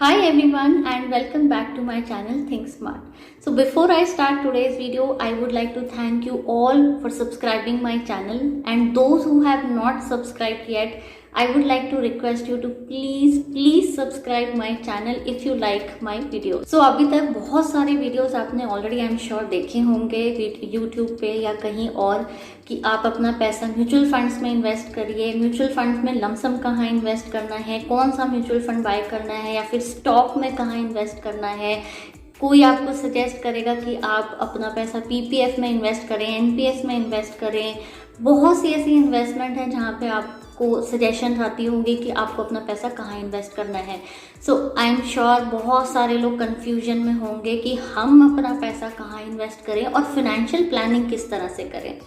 Hi everyone and welcome back to my channel Think Smart. So before I start today's video, I would like to thank you all for subscribing my channel, and those who have not subscribed yet, I would like to request you to please subscribe my channel if you like my video. So अभी तक बहुत सारे videos आपने already I'm sure देखे होंगे YouTube पे या कहीं और कि आप अपना पैसा म्यूचुअल फंड्स में इन्वेस्ट करिए, म्यूचुअल फंड्स में लमसम कहाँ इन्वेस्ट करना है, कौन सा म्यूचुअल फंड बाय करना है या फिर स्टॉक में कहाँ इन्वेस्ट करना है। कोई आपको सजेस्ट करेगा कि आप अपना पैसा पीपीएफ में इन्वेस्ट करें, एनपीएस में इन्वेस्ट करें। बहुत सी ऐसी इन्वेस्टमेंट है जहाँ पे आपको सजेशन आती होंगी कि आपको अपना पैसा कहाँ इन्वेस्ट करना है। सो आई एम श्योर बहुत सारे लोग कन्फ्यूजन में होंगे कि हम अपना पैसा कहाँ इन्वेस्ट करें और फिनेंशियल प्लानिंग किस तरह से करें।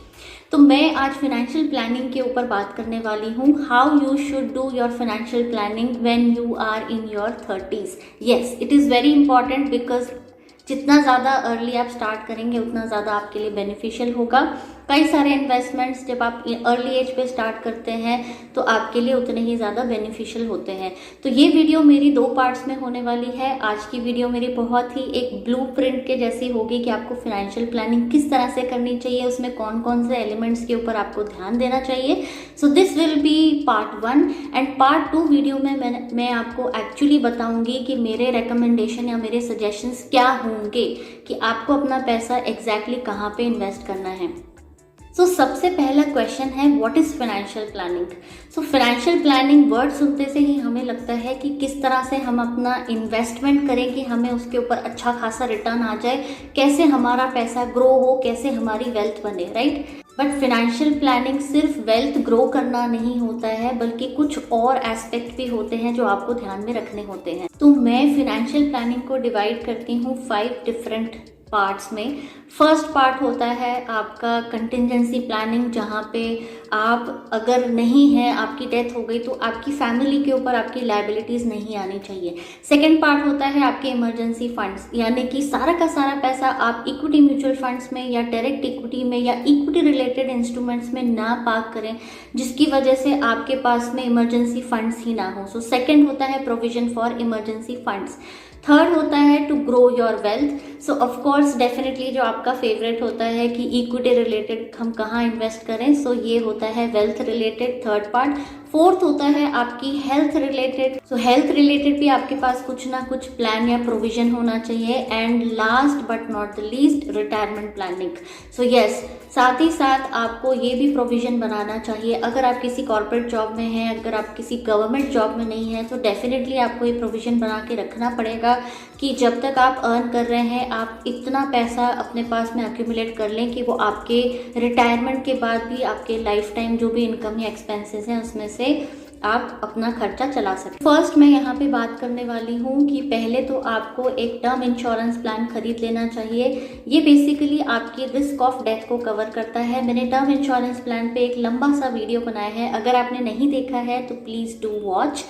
तो मैं आज फिनेंशियल प्लानिंग के ऊपर बात करने वाली हूँ, how you should do your financial planning when you are in your 30s। Yes, it is very important because जितना ज़्यादा अर्ली आप स्टार्ट करेंगे उतना ज़्यादा आपके लिए बेनिफिशियल होगा। कई सारे इन्वेस्टमेंट्स जब आप अर्ली एज पे स्टार्ट करते हैं तो आपके लिए उतने ही ज़्यादा बेनिफिशियल होते हैं। तो ये वीडियो मेरी 2 पार्ट्स में होने वाली है। आज की वीडियो मेरी बहुत ही एक ब्लूप्रिंट के जैसी होगी कि आपको फिनेंशियल प्लानिंग किस तरह से करनी चाहिए, उसमें कौन कौन से एलिमेंट्स के ऊपर आपको ध्यान देना चाहिए। So this will be part 1 and part 2 video में मैं आपको एक्चुअली बताऊंगी कि मेरे रिकमेंडेशन या मेरे सजेशंस क्या होंगे कि आपको अपना पैसा एग्जैक्टली कहाँ पे इन्वेस्ट करना है। सो सबसे पहला क्वेश्चन है, what is financial planning. So financial planning word सुनते से ही हमें लगता है कि किस तरह से हम अपना इन्वेस्टमेंट करें कि हमें उसके ऊपर अच्छा खासा रिटर्न आ जाए, कैसे हमारा पैसा ग्रो हो, कैसे हमारी वेल्थ बने, राइट। बट फाइनेंशियल प्लानिंग सिर्फ वेल्थ ग्रो करना नहीं होता है, बल्कि कुछ और एस्पेक्ट भी होते हैं जो आपको ध्यान में रखने होते हैं। तो मैं फाइनेंशियल प्लानिंग को डिवाइड करती हूँ 5 डिफरेंट पार्ट्स में। फर्स्ट पार्ट होता है आपका कंटिजेंसी प्लानिंग, जहाँ पे आप अगर नहीं है, आपकी डेथ हो गई तो आपकी फैमिली के ऊपर आपकी लायबिलिटीज़ नहीं आनी चाहिए। सेकंड पार्ट होता है आपके इमरजेंसी फंड्स, यानी कि सारा का सारा पैसा आप इक्विटी म्यूचुअल फंड्स में या डायरेक्ट इक्विटी में या इक्विटी रिलेटेड इंस्ट्रूमेंट्स में ना पार्क करें, जिसकी वजह से आपके पास में इमरजेंसी फंड्स ही ना हो। सो सेकेंड होता है provision for emergency funds. Third होता है to grow your wealth. So of course definitely जो आपका फेवरेट होता है कि इक्विटी रिलेटेड हम कहाँ इन्वेस्ट करें, सो ये होता है wealth related third part. Fourth होता है आपकी हेल्थ रिलेटेड। सो हेल्थ रिलेटेड भी आपके पास कुछ ना कुछ प्लान या प्रोविजन होना चाहिए। And last but not the least, retirement planning. So yes, साथ ही साथ आपको ये भी प्रोविजन बनाना चाहिए, अगर आप किसी कॉर्पोरेट जॉब में हैं, अगर आप किसी गवर्नमेंट जॉब में नहीं हैं, तो डेफिनेटली आपको ये प्रोविजन बना के रखना पड़ेगा कि जब तक आप अर्न कर रहे हैं आप इतना पैसा अपने पास में एक्यूमुलेट कर लें कि वो आपके रिटायरमेंट के बाद भी आपके लाइफ टाइम जो भी इनकम या एक्सपेंसेस हैं उसमें से आप अपना खर्चा चला सकते। फर्स्ट मैं यहाँ पे बात करने वाली हूँ कि पहले तो आपको एक टर्म इंश्योरेंस प्लान खरीद लेना चाहिए। ये बेसिकली आपकी रिस्क ऑफ डेथ को कवर करता है। मैंने टर्म इंश्योरेंस प्लान पे एक लंबा सा वीडियो बनाया है, अगर आपने नहीं देखा है तो please do watch.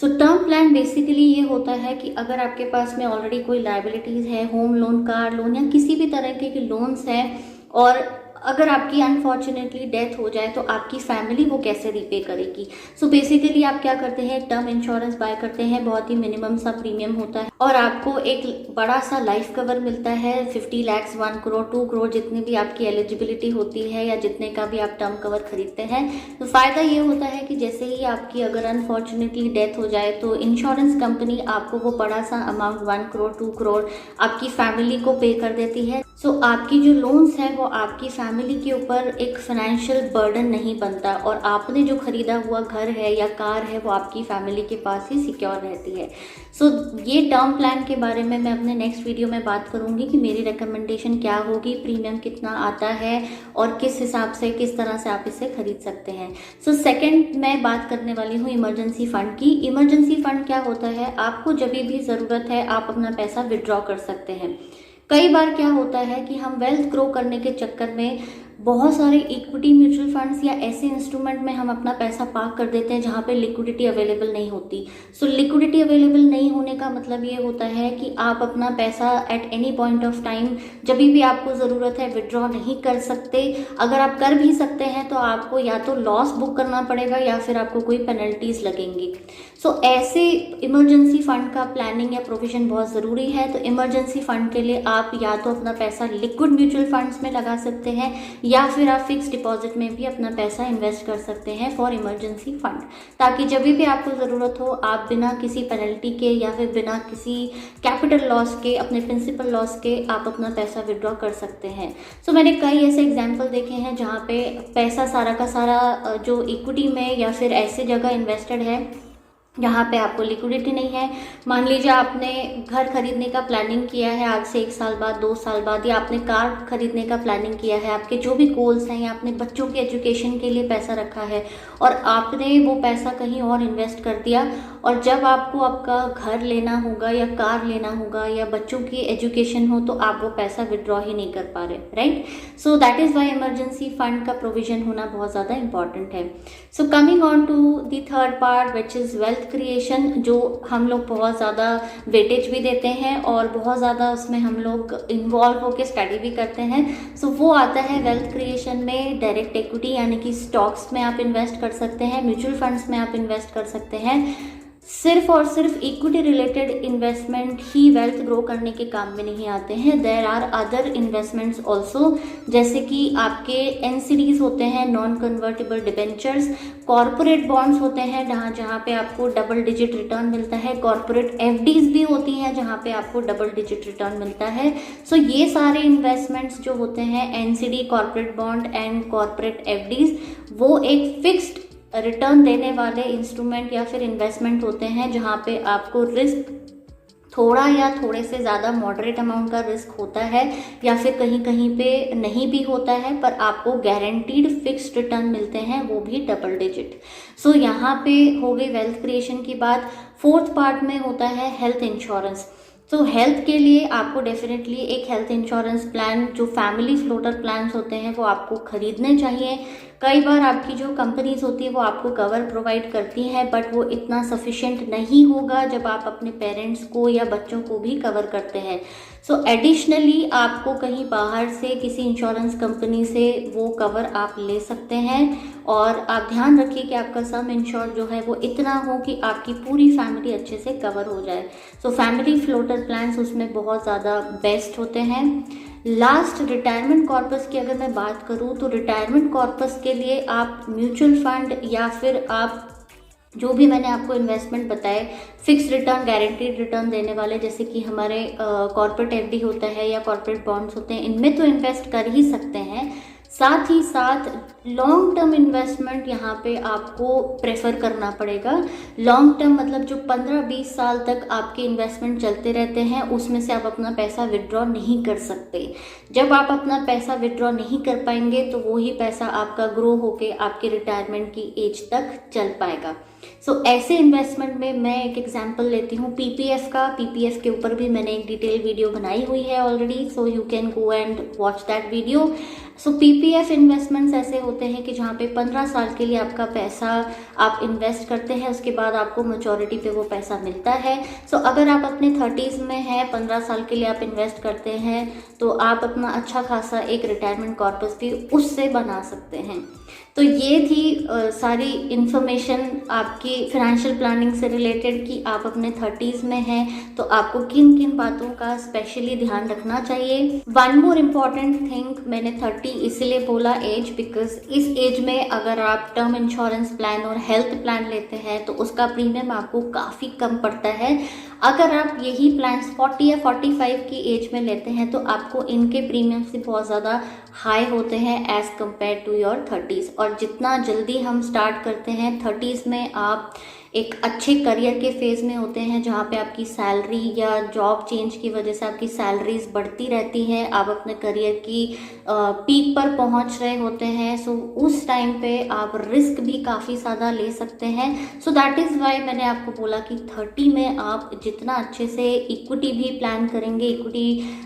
So term plan basically ये होता है कि अगर आपके पास में ऑलरेडी कोई लायबिलिटीज़ है, होम लोन, कार लोन या किसी भी तरह के लोन्स हैं, और अगर आपकी अनफॉर्चुनेटली डेथ हो जाए तो आपकी फैमिली वो कैसे रिपे करेगी। सो बेसिकली आप क्या करते हैं, टर्म इंश्योरेंस बाय करते हैं, बहुत ही मिनिमम सा प्रीमियम होता है और आपको एक बड़ा सा लाइफ कवर मिलता है। 50 लाख, 1 करोड़, 2 करोड़ जितनी भी आपकी एलिजिबिलिटी होती है या जितने का भी आप टर्म कवर खरीदते हैं। तो फ़ायदा ये होता है कि जैसे ही आपकी अगर अनफॉर्चुनेटली डेथ हो जाए तो इंश्योरेंस कंपनी आपको वो बड़ा सा अमाउंट 1 करोड़, 2 करोड़ आपकी फैमिली को पे कर देती है। सो आपकी जो लोन्स हैं वो आपकी फैमिली के ऊपर एक फाइनेंशियल बर्डन नहीं बनता, और आपने जो खरीदा हुआ घर है या कार है वो आपकी फैमिली के पास ही सिक्योर रहती है। सो ये टर्म प्लान के बारे में मैं अपने नेक्स्ट वीडियो में बात करूंगी कि मेरी रिकमेंडेशन क्या होगी, प्रीमियम कितना आता है और किस हिसाब से, किस तरह से आप इसे खरीद सकते हैं। सो सेकेंड मैं बात करने वाली हूँ इमरजेंसी फंड की। इमरजेंसी फंड क्या होता है, आपको जब भी ज़रूरत है आप अपना पैसा विड्रॉ कर सकते हैं। कई बार क्या होता है कि हम वेल्थ ग्रो करने के चक्कर में बहुत सारे इक्विटी म्यूचुअल फंड्स या ऐसे इंस्ट्रूमेंट में हम अपना पैसा पार्क कर देते हैं जहाँ पे लिक्विडिटी अवेलेबल नहीं होती। सो लिक्विडिटी अवेलेबल नहीं होने का मतलब ये होता है कि आप अपना पैसा at any point of time जब भी आपको ज़रूरत है विड्रॉ नहीं कर सकते। अगर आप कर भी सकते हैं तो आपको या तो लॉस बुक करना पड़ेगा या फिर आपको कोई पेनल्टीज लगेंगी। सो ऐसे इमरजेंसी फंड का प्लानिंग या प्रोविजन बहुत ज़रूरी है। तो इमरजेंसी फंड के लिए आप या तो अपना पैसा लिक्विड म्यूचुअल फंड्स में लगा सकते हैं या फिर आप फिक्स डिपॉजिट में भी अपना पैसा इन्वेस्ट कर सकते हैं फॉर इमरजेंसी फंड, ताकि जब भी आपको ज़रूरत हो आप बिना किसी पेनल्टी के या फिर बिना किसी कैपिटल लॉस के, अपने प्रिंसिपल लॉस के आप अपना पैसा विड्रॉ कर सकते हैं। सो मैंने कई ऐसे एग्जाम्पल देखे हैं जहाँ पे पैसा सारा का सारा जो इक्विटी में या फिर ऐसे जगह इन्वेस्टेड है यहाँ पे आपको लिक्विडिटी नहीं है। मान लीजिए आपने घर खरीदने का प्लानिंग किया है आज से 1 साल बाद, 2 साल बाद, या आपने कार खरीदने का प्लानिंग किया है, आपके जो भी गोल्स हैं, या आपने बच्चों के एजुकेशन के लिए पैसा रखा है और आपने वो पैसा कहीं और इन्वेस्ट कर दिया, और जब आपको आपका घर लेना होगा या कार लेना होगा या बच्चों की एजुकेशन हो तो आप वो पैसा विड्रॉ ही नहीं कर पा रहे, right. So that is why emergency fund का प्रोविजन होना बहुत ज़्यादा इंपॉर्टेंट है। So coming on to the third part which is wealth creation, जो हम लोग बहुत ज़्यादा वेटेज भी देते हैं और बहुत ज़्यादा उसमें हम लोग इन्वॉल्व होकर स्टडी भी करते हैं। सो वो आता है वेल्थ क्रिएशन में डायरेक्ट इक्विटी, यानी कि स्टॉक्स में आप इन्वेस्ट कर सकते हैं, म्यूचुअल फंड्स में आप इन्वेस्ट कर सकते हैं। सिर्फ और सिर्फ इक्विटी रिलेटेड इन्वेस्टमेंट ही वेल्थ ग्रो करने के काम में नहीं आते हैं। There are other investments also, जैसे कि आपके एनसीडीज होते हैं, non convertible debentures, corporate bonds होते हैं जहाँ पे आपको डबल डिजिट रिटर्न मिलता है, कॉर्पोरेट एफडीज भी होती हैं जहाँ पे आपको डबल डिजिट रिटर्न मिलता है। सो ये सारे इन्वेस्टमेंट्स जो होते हैं NCD, corporate bond and corporate FDs, वो एक फिक्स्ड रिटर्न देने वाले इंस्ट्रूमेंट या फिर इन्वेस्टमेंट होते हैं जहाँ पे आपको रिस्क थोड़ा या थोड़े से ज़्यादा मॉडरेट अमाउंट का रिस्क होता है या फिर कहीं कहीं पे नहीं भी होता है, पर आपको गारंटीड फिक्स्ड रिटर्न मिलते हैं, वो भी डबल डिजिट। सो यहाँ पे हो गई वेल्थ क्रिएशन की बात। फोर्थ पार्ट में होता है हेल्थ इंश्योरेंस। तो हेल्थ के लिए आपको डेफिनेटली एक हेल्थ इंश्योरेंस प्लान, जो फैमिली फ्लोटर प्लान्स होते हैं, वो आपको खरीदने चाहिए। कई बार आपकी जो कंपनीज होती है वो आपको कवर प्रोवाइड करती हैं, बट वो इतना सफिशिएंट नहीं होगा जब आप अपने पेरेंट्स को या बच्चों को भी कवर करते हैं। सो एडिशनली आपको कहीं बाहर से किसी इंश्योरेंस कंपनी से वो कवर आप ले सकते हैं, और आप ध्यान रखिए कि आपका सम इंश्योर जो है वो इतना हो कि आपकी पूरी फैमिली अच्छे से कवर हो जाए। सो फैमिली फ्लोटर प्लान्स उसमें बहुत ज़्यादा बेस्ट होते हैं। लास्ट रिटायरमेंट कॉर्पस की अगर मैं बात करूं तो रिटायरमेंट कॉर्पस के लिए आप म्यूचुअल फंड या फिर आप जो भी मैंने आपको इन्वेस्टमेंट बताए फिक्स रिटर्न, गारंटीड रिटर्न देने वाले, जैसे कि हमारे कॉर्पोरेट एफडी होता है या कॉर्पोरेट बॉन्ड्स होते हैं, इनमें तो इन्वेस्ट कर ही सकते हैं। साथ ही साथ लॉन्ग टर्म इन्वेस्टमेंट यहाँ पे आपको प्रेफर करना पड़ेगा। लॉन्ग टर्म मतलब जो 15-20 साल तक आपके इन्वेस्टमेंट चलते रहते हैं, उसमें से आप अपना पैसा विड्रॉ नहीं कर सकते। जब आप अपना पैसा विड्रॉ नहीं कर पाएंगे तो वही पैसा आपका ग्रो होके आपके रिटायरमेंट की एज तक चल पाएगा। सो ऐसे इन्वेस्टमेंट में मैं एक एग्जांपल लेती हूँ पीपीएफ का। पीपीएफ के ऊपर भी मैंने एक डिटेल वीडियो बनाई हुई है already, so you can go and watch that video. So PPF investments ऐसे होते हैं कि जहाँ पे 15 साल के लिए आपका पैसा आप इन्वेस्ट करते हैं, उसके बाद आपको मैच्योरिटी पे वो पैसा मिलता है। सो अगर आप अपने 30s में हैं, 15 साल के लिए आप इन्वेस्ट करते हैं, तो आप अपना अच्छा खासा एक रिटायरमेंट कॉर्पस भी उससे बना सकते हैं। तो ये थी सारी इन्फॉर्मेशन आपकी फाइनेंशियल प्लानिंग से रिलेटेड कि आप अपने 30s में हैं तो आपको किन किन बातों का स्पेशली ध्यान रखना चाहिए। वन मोर इम्पॉर्टेंट थिंग, मैंने 30 इसलिए बोला एज, बिकॉज इस एज में अगर आप टर्म इंश्योरेंस प्लान और हेल्थ प्लान लेते हैं तो उसका प्रीमियम आपको काफ़ी कम पड़ता है। अगर आप यही प्लान्स 40 या 45 की एज में लेते हैं तो आपको इनके प्रीमियम से बहुत ज़्यादा हाई होते हैं as compare to your 30s। और जितना जल्दी हम स्टार्ट करते हैं 30s में, आप एक अच्छे करियर के फेज़ में होते हैं जहाँ पे आपकी सैलरी या जॉब चेंज की वजह से आपकी सैलरीज बढ़ती रहती हैं, आप अपने करियर की पीक पर पहुँच रहे होते हैं। सो उस टाइम पे आप रिस्क भी काफ़ी ज़्यादा ले सकते हैं। सो दैट इज़ वाई मैंने आपको बोला कि 30 में आप जितना अच्छे से इक्विटी भी प्लान करेंगे, इक्विटी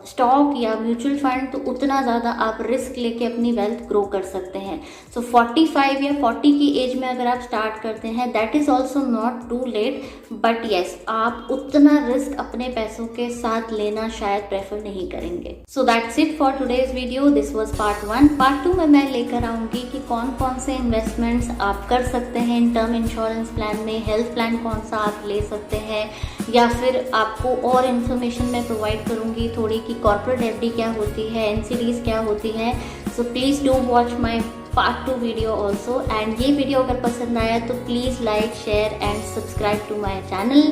स्टॉक या म्यूचुअल फंड, तो उतना ज़्यादा आप रिस्क लेके अपनी वेल्थ ग्रो कर सकते हैं। सो 45 या 40 की एज में अगर आप स्टार्ट करते हैं, that is also not too late, but yes आप उतना रिस्क अपने पैसों के साथ लेना शायद प्रेफर नहीं करेंगे। So that's it for today's video. This was part 1। Part 2 में मैं लेकर आऊँगी कि कौन कौन से इन्वेस्टमेंट्स आप कर सकते हैं इन टर्म इंश्योरेंस प्लान में, हेल्थ प्लान कौन सा आप ले सकते हैं, या फिर आपको और इन्फॉर्मेशन मैं प्रोवाइड करूँगी थोड़ी कि कॉर्पोरेट एफडी क्या होती है, एनसीडीज क्या होती हैं। So please do watch my part 2 video also. And ये वीडियो अगर पसंद आया तो please like, share and subscribe to my channel.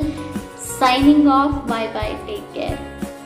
Signing off, bye bye, take care.